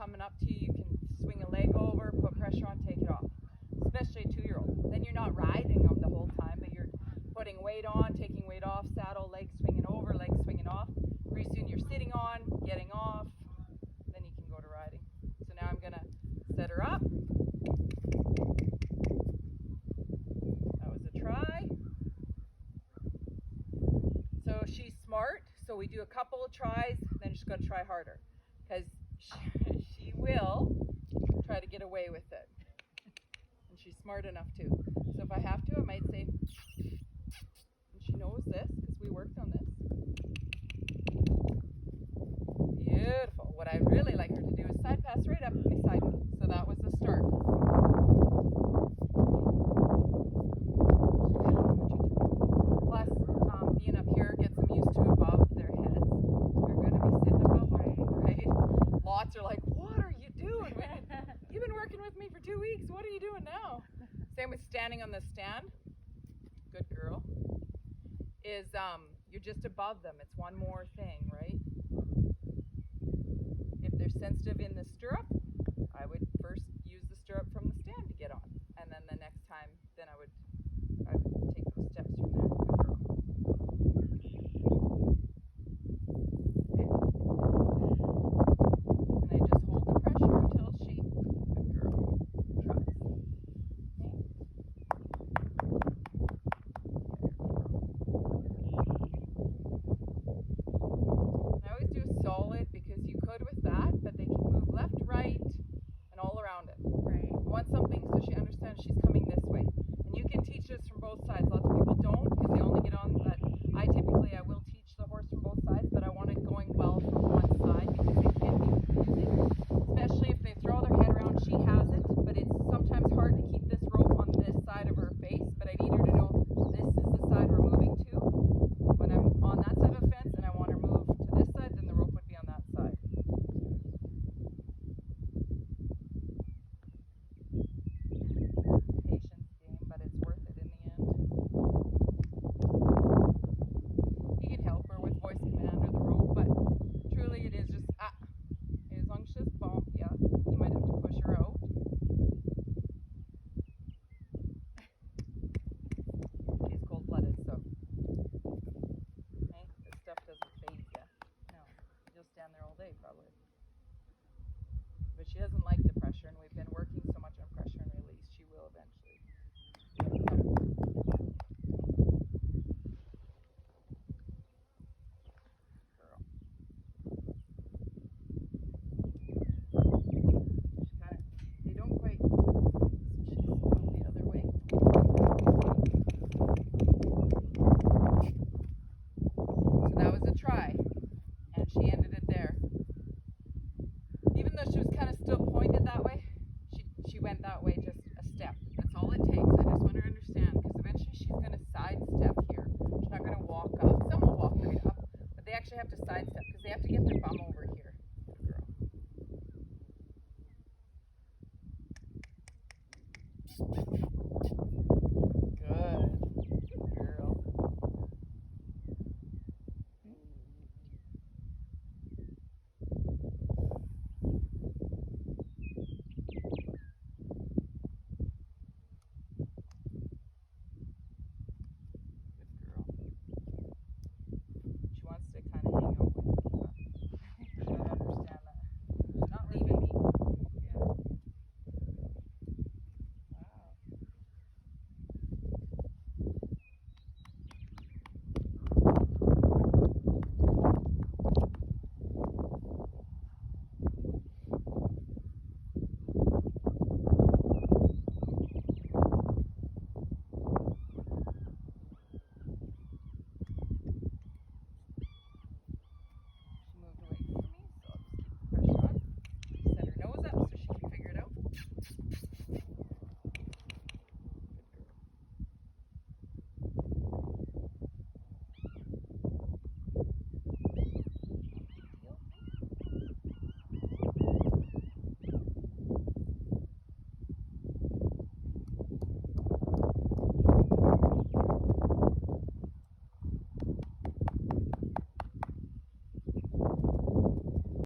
coming up to you, you can swing a leg over, put pressure on, take it off. Especially a 2-year-old. Then you're not riding them the whole time, but you're putting weight on, taking weight off, saddle, legs swinging over, legs swinging off. Pretty soon you're sitting on, getting off, then you can go to riding. So now I'm going to set her up. That was a try. So she's smart, so we do a couple of tries, then she's got to try harder. Because she will try to get away with it. And she's smart enough to. So if I have to, I might say, and she knows this because we worked on this. Beautiful. What I'd really like her to do is side pass right up beside me. So that was the start. Plus, being up here gets them used to above their heads. They're going to be sitting above, right? Lots are like, what are you doing? You've been working with me for 2 weeks. What are you doing now? Same with standing on the stand. Good girl. Is you're just above them. It's one more thing, right? If they're sensitive in the stirrup, I would first use the stirrup from the stand to get on, and then the next time, then I would take those steps from there. And I just hold the pressure until she, good girl, tries. I always do solid because you could with that, but they can move left, right, and all around it. Right. I want something so she understands she's coming this way. And you can teach this from both sides. Lots of people don't because they only get on, but I will teach the horse from both sides, but I want it going well from one side because they can be confusing. Especially if they throw their head around, she has it, but it's sometimes hard to keep this rope on this side of her face, but I need her to know this is the side we're moving to. When I'm on that side of the fence and I want her to move to this side, then the rope would be on that side. Patience game, but it's worth it in the end. You can help her with voice command or the rope, but truly it is just, as long as she doesn't bump, yeah, you might have to push her out. She's cold-blooded, so, hey, this stuff doesn't faze you. No, you'll stand there all day probably. But she doesn't like the pressure, and we've been working so much on pressure and release, she will eventually. Girl. She's kind of, they don't quite, she's going the other way. So that was a try, and she ended it there. Even though she was kind of still pointed that way, she went that way just a step. That's all it takes. I just want her to understand, because eventually she's going to sidestep here. She's not going to walk up. Some will walk right up, but they actually have to sidestep because they have to get their bum over